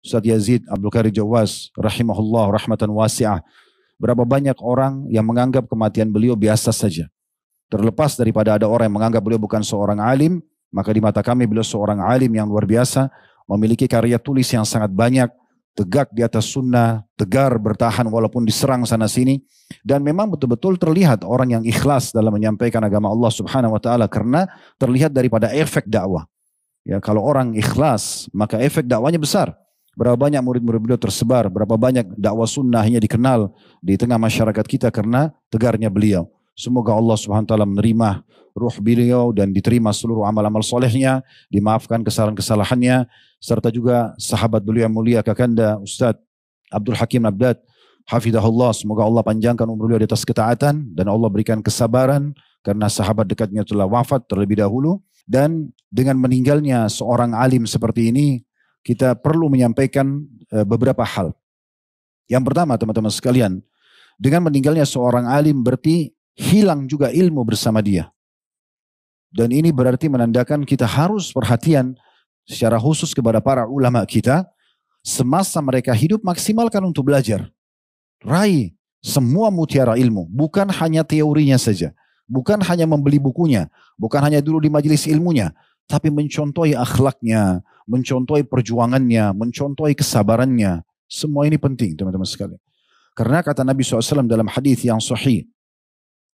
Ustaz Yazid Abdul Qadir Jawas rahimahullah rahmatan wasi'ah. Berapa banyak orang yang menganggap kematian beliau biasa saja. Terlepas daripada ada orang yang menganggap beliau bukan seorang alim, maka di mata kami beliau seorang alim yang luar biasa, memiliki karya tulis yang sangat banyak, tegak di atas sunnah, tegar bertahan walaupun diserang sana sini, dan memang betul-betul terlihat orang yang ikhlas dalam menyampaikan agama Allah Subhanahu wa taala karena terlihat daripada efek dakwah. Ya, kalau orang ikhlas, maka efek dakwanya besar. Berapa banyak murid-murid beliau tersebar, berapa banyak dakwah sunnahnya dikenal di tengah masyarakat kita karena tegarnya beliau. Semoga Allah Subhanahu wa taala menerima ruh beliau dan diterima seluruh amal-amal solehnya, dimaafkan kesalahan-kesalahannya, serta juga sahabat beliau yang mulia Kakanda Ustaz Abdul Hakim Abdad, hafizahullah, semoga Allah panjangkan umur beliau di atas ketaatan dan Allah berikan kesabaran karena sahabat dekatnya telah wafat terlebih dahulu. Dan dengan meninggalnya seorang alim seperti ini, kita perlu menyampaikan beberapa hal. Yang pertama, teman-teman sekalian, dengan meninggalnya seorang alim berarti hilang juga ilmu bersama dia. Dan ini berarti menandakan kita harus perhatian secara khusus kepada para ulama kita. Semasa mereka hidup, maksimalkan untuk belajar. Raih semua mutiara ilmu, bukan hanya teorinya saja. Bukan hanya membeli bukunya, bukan hanya dulu di majelis ilmunya, tapi mencontohi akhlaknya, mencontohi perjuangannya, mencontohi kesabarannya. Semua ini penting, teman-teman sekalian. Karena kata Nabi SAW dalam hadis yang sahih,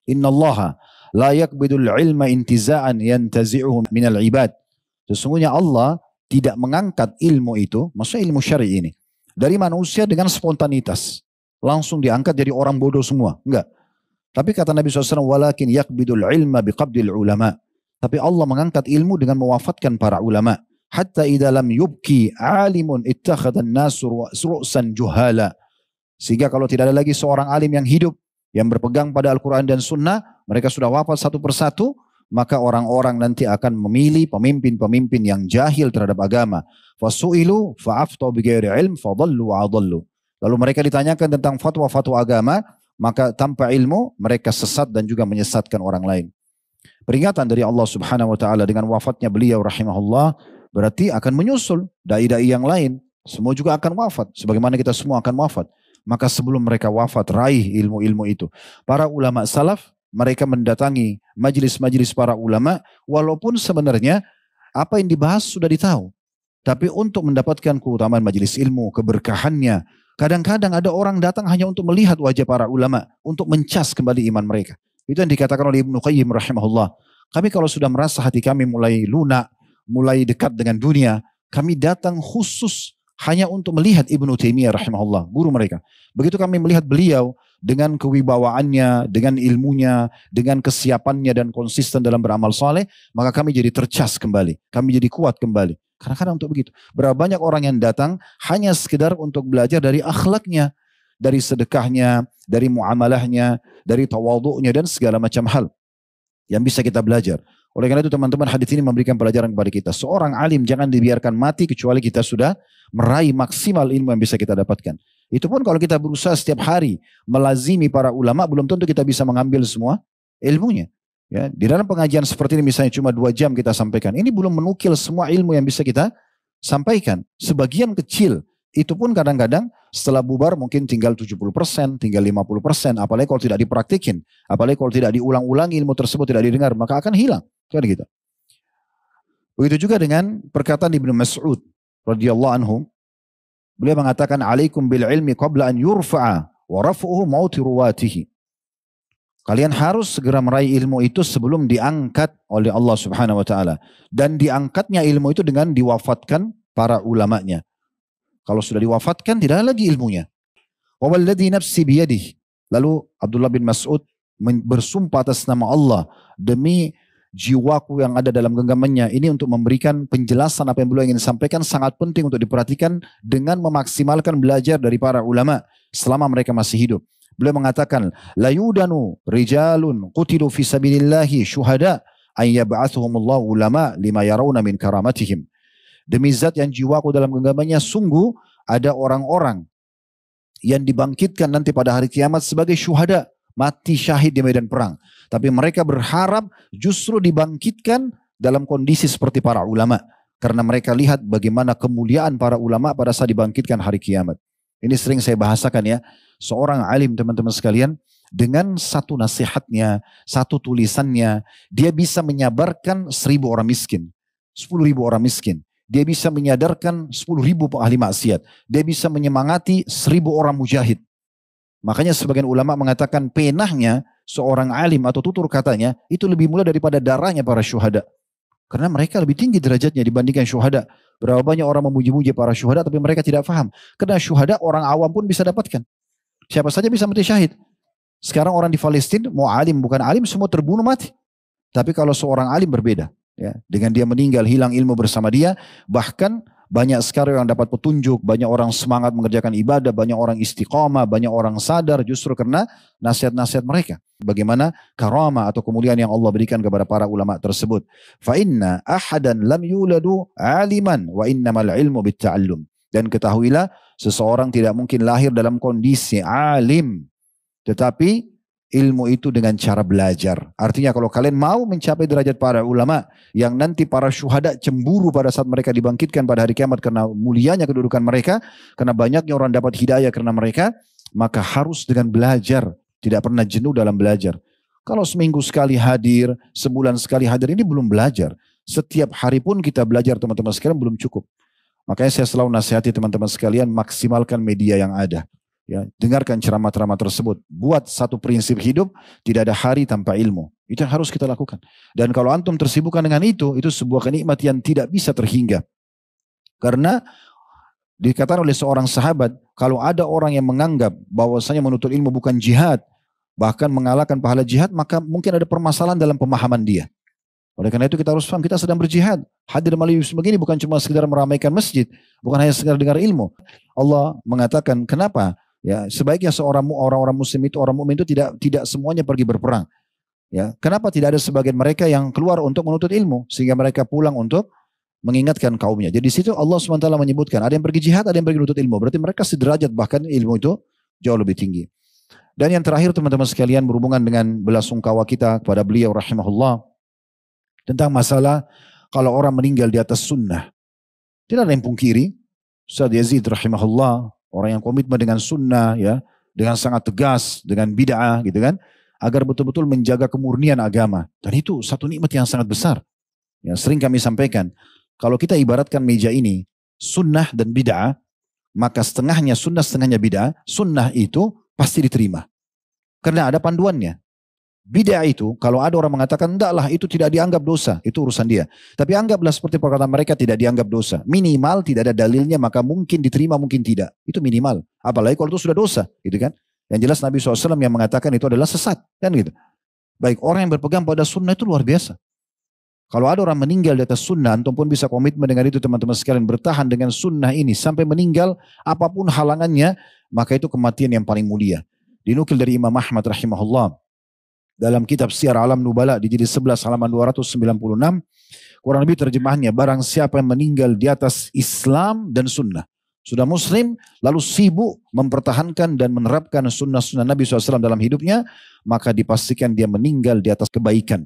Inna Allah la yakbidul ilma intiza'an yantazi'uhu minal ibad. Sesungguhnya Allah tidak mengangkat ilmu itu, maksudnya ilmu syar'i ini, dari manusia dengan spontanitas. Langsung diangkat jadi orang bodoh semua. Enggak. Tapi kata Nabi SAW, walakin yakbidul ilma biqabdil ulama. Tapi Allah mengangkat ilmu dengan mewafatkan para ulama. Hatta idza lam yubki alimun ittakhadhan nasu ru'san juhala. Sehingga kalau tidak ada lagi seorang alim yang hidup, yang berpegang pada Al-Quran dan Sunnah, mereka sudah wafat satu persatu, maka orang-orang nanti akan memilih pemimpin-pemimpin yang jahil terhadap agama. Fasu'ilu fa'aftau bighairi ilm fadallu wa'adallu. Lalu mereka ditanyakan tentang fatwa-fatwa agama, maka tanpa ilmu mereka sesat dan juga menyesatkan orang lain. Peringatan dari Allah Subhanahu wa taala dengan wafatnya beliau rahimahullah berarti akan menyusul dai-dai yang lain, semua juga akan wafat sebagaimana kita semua akan wafat. Maka sebelum mereka wafat, raih ilmu-ilmu itu. Para ulama salaf, mereka mendatangi majelis-majelis para ulama walaupun sebenarnya apa yang dibahas sudah ditahu. Tapi untuk mendapatkan keutamaan majelis ilmu, keberkahannya, kadang-kadang ada orang datang hanya untuk melihat wajah para ulama, untuk mencas kembali iman mereka. Itu yang dikatakan oleh Ibnu Qayyim rahimahullah. Kami kalau sudah merasa hati kami mulai lunak, mulai dekat dengan dunia, kami datang khusus hanya untuk melihat Ibnu Taimiyah rahimahullah, guru mereka. Begitu kami melihat beliau dengan kewibawaannya, dengan ilmunya, dengan kesiapannya dan konsisten dalam beramal saleh, maka kami jadi tercas kembali, kami jadi kuat kembali. Kadang-kadang untuk begitu. Berapa banyak orang yang datang hanya sekedar untuk belajar dari akhlaknya, dari sedekahnya, dari muamalahnya, dari tawadhu'nya dan segala macam hal yang bisa kita belajar. Oleh karena itu teman-teman, hadis ini memberikan pelajaran kepada kita. Seorang alim jangan dibiarkan mati kecuali kita sudah meraih maksimal ilmu yang bisa kita dapatkan. Itu pun kalau kita berusaha setiap hari melazimi para ulama, belum tentu kita bisa mengambil semua ilmunya. Ya, di dalam pengajian seperti ini misalnya cuma 2 jam kita sampaikan. Ini belum menukil semua ilmu yang bisa kita sampaikan. Sebagian kecil. Itu pun kadang-kadang setelah bubar mungkin tinggal 70%, tinggal 50%. Apalagi kalau tidak dipraktikin. Apalagi kalau tidak diulang-ulangi ilmu tersebut tidak didengar. Maka akan hilang. Kan gitu. Begitu juga dengan perkataan Ibnu Mas'ud radhiyallahu anhu. Beliau mengatakan, alaikum bil ilmi qabla an yurfa'a wa raf'uhu mauti ruwatihi. Kalian harus segera meraih ilmu itu sebelum diangkat oleh Allah Subhanahu wa taala, dan diangkatnya ilmu itu dengan diwafatkan para ulamanya. Kalau sudah diwafatkan tidak ada lagi ilmunya. Wa walladzi nafsi biyadihi. Lalu Abdullah bin Mas'ud bersumpah atas nama Allah, demi jiwaku yang ada dalam genggamannya, ini untuk memberikan penjelasan apa yang beliau ingin sampaikan sangat penting untuk diperhatikan dengan memaksimalkan belajar dari para ulama selama mereka masih hidup. Beliau mengatakan, la yudanu rijalun qutilu fi sabilillahi syuhada ay yab'athuhumullahu ulama lima yarawna min karamatihim. Demi zat yang jiwaku dalam genggamannya, sungguh ada orang-orang yang dibangkitkan nanti pada hari kiamat sebagai syuhada, mati syahid di medan perang. Tapi mereka berharap justru dibangkitkan dalam kondisi seperti para ulama. Karena mereka lihat bagaimana kemuliaan para ulama pada saat dibangkitkan hari kiamat. Ini sering saya bahasakan ya. Seorang alim teman-teman sekalian, dengan satu nasihatnya, satu tulisannya, dia bisa menyabarkan 1.000 orang miskin, 10.000 orang miskin. Dia bisa menyadarkan 10.000 ahli maksiat. Dia bisa menyemangati 1.000 orang mujahid. Makanya sebagian ulama mengatakan penahnya seorang alim atau tutur katanya itu lebih mulia daripada darahnya para syuhada. Karena mereka lebih tinggi derajatnya dibandingkan syuhada. Berapa banyak orang memuji-muji para syuhada tapi mereka tidak paham. Karena syuhada orang awam pun bisa dapatkan. Siapa saja bisa mati syahid. Sekarang orang di Palestina mau alim bukan alim semua terbunuh mati. Tapi kalau seorang alim berbeda. Ya, dengan dia meninggal hilang ilmu bersama dia. Bahkan banyak sekali yang dapat petunjuk. Banyak orang semangat mengerjakan ibadah. Banyak orang istiqamah. Banyak orang sadar justru karena nasihat-nasihat mereka. Bagaimana karamah atau kemuliaan yang Allah berikan kepada para ulama tersebut. Fa inna ahadan lam yuladu aliman wa innamal ilmu bitta'allum. Dan ketahuilah seseorang tidak mungkin lahir dalam kondisi alim. Tetapi ilmu itu dengan cara belajar. Artinya kalau kalian mau mencapai derajat para ulama yang nanti para syuhada cemburu pada saat mereka dibangkitkan pada hari kiamat karena mulianya kedudukan mereka, karena banyaknya orang dapat hidayah karena mereka, maka harus dengan belajar. Tidak pernah jenuh dalam belajar. Kalau seminggu sekali hadir, sebulan sekali hadir, ini belum belajar. Setiap hari pun kita belajar teman-teman sekalian belum cukup. Makanya saya selalu nasihati teman-teman sekalian maksimalkan media yang ada. Ya, dengarkan ceramah-ceramah tersebut. Buat satu prinsip hidup, tidak ada hari tanpa ilmu. Itu yang harus kita lakukan. Dan kalau antum tersibukkan dengan itu sebuah kenikmatan yang tidak bisa terhingga. Karena dikatakan oleh seorang sahabat, kalau ada orang yang menganggap bahwasanya menuntut ilmu bukan jihad, bahkan mengalahkan pahala jihad, maka mungkin ada permasalahan dalam pemahaman dia. Oleh karena itu kita harus paham, kita sedang berjihad. Hadir melalui sebegini bukan cuma sekedar meramaikan masjid, bukan hanya sekedar dengar ilmu. Allah mengatakan, kenapa? Ya, sebaiknya orang-orang muslim itu, orang mukmin itu tidak semuanya pergi berperang. Ya, kenapa tidak ada sebagian mereka yang keluar untuk menuntut ilmu sehingga mereka pulang untuk mengingatkan kaumnya. Jadi di situ Allah SWT menyebutkan ada yang pergi jihad, ada yang pergi menuntut ilmu. Berarti mereka sederajat, bahkan ilmu itu jauh lebih tinggi. Dan yang terakhir teman-teman sekalian berhubungan dengan belasungkawa kita kepada beliau rahimahullah tentang masalah kalau orang meninggal di atas sunnah. Tidak ada yang pungkiri. Ustaz Yazid rahimahullah, orang yang komitmen dengan sunnah, ya, dengan sangat tegas, dengan bid'ah gitu kan, agar betul-betul menjaga kemurnian agama. Dan itu satu nikmat yang sangat besar. Ya, sering kami sampaikan, kalau kita ibaratkan meja ini, sunnah dan bid'ah, maka setengahnya sunnah, setengahnya bid'ah. Sunnah itu pasti diterima. Karena ada panduannya. Bid'ah itu, kalau ada orang mengatakan, enggaklah itu tidak dianggap dosa, itu urusan dia. Tapi anggaplah seperti perkataan mereka tidak dianggap dosa. Minimal tidak ada dalilnya, maka mungkin diterima, mungkin tidak. Itu minimal. Apalagi kalau itu sudah dosa, gitu kan. Yang jelas Nabi SAW yang mengatakan itu adalah sesat, kan gitu. Baik, orang yang berpegang pada sunnah itu luar biasa. Kalau ada orang meninggal di atas sunnah, antum pun bisa komitmen dengan itu teman-teman sekalian, bertahan dengan sunnah ini sampai meninggal, apapun halangannya, maka itu kematian yang paling mulia. Dinukil dari Imam Ahmad rahimahullah dalam kitab Syiar Alam Nubala di jilid 11 halaman 296, kurang lebih terjemahannya, barang siapa yang meninggal di atas Islam dan sunnah, sudah muslim lalu sibuk mempertahankan dan menerapkan sunnah-sunnah Nabi SAW dalam hidupnya, maka dipastikan dia meninggal di atas kebaikan.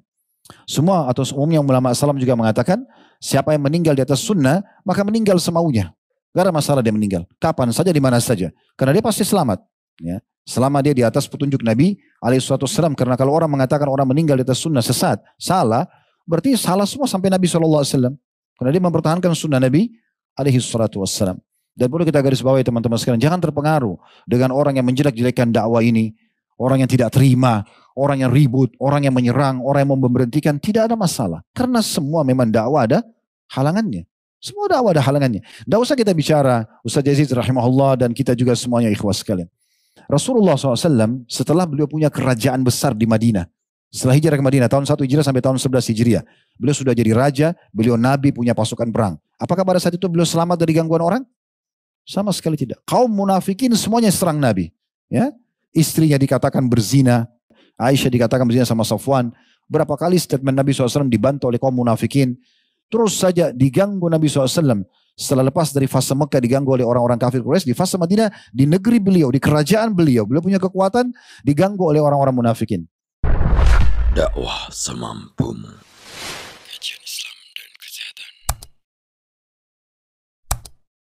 Semua atau umumnya ulama Islam juga mengatakan siapa yang meninggal di atas sunnah maka meninggal semaunya. Gak ada masalah dia meninggal. Kapan saja, di mana saja. Karena dia pasti selamat. Ya. Selama dia di atas petunjuk Nabi SAW. Karena kalau orang mengatakan orang meninggal di atas sunnah sesat, salah, berarti salah semua sampai Nabi SAW. Karena dia mempertahankan sunnah Nabi SAW. Dan perlu kita garis bawahi teman-teman sekalian, jangan terpengaruh dengan orang yang menjelek-jelekan dakwah ini. Orang yang tidak terima, orang yang ribut, orang yang menyerang, orang yang mau memberhentikan, tidak ada masalah. Karena semua memang dakwah ada halangannya. Semua dakwah ada halangannya. Tidak usah kita bicara, Ustaz Yazid rahimahullah dan kita juga semuanya ikhwas sekalian. Rasulullah SAW setelah beliau punya kerajaan besar di Madinah, setelah hijrah ke Madinah tahun 1 Hijriah sampai tahun 11 Hijriah, beliau sudah jadi raja, beliau nabi, punya pasukan perang. Apakah pada saat itu beliau selamat dari gangguan orang? Sama sekali tidak. Kaum munafikin semuanya serang Nabi. Ya. Istrinya dikatakan berzina, Aisyah dikatakan berzina sama Safwan. Berapa kali statement Nabi SAW dibantah oleh kaum munafikin. Terus saja diganggu Nabi SAW. Setelah lepas dari fase Mekah diganggu oleh orang-orang kafir Quraisy, di fase Madinah, di negeri beliau, di kerajaan beliau, beliau punya kekuatan, diganggu oleh orang-orang munafikin. Dakwah semampumu.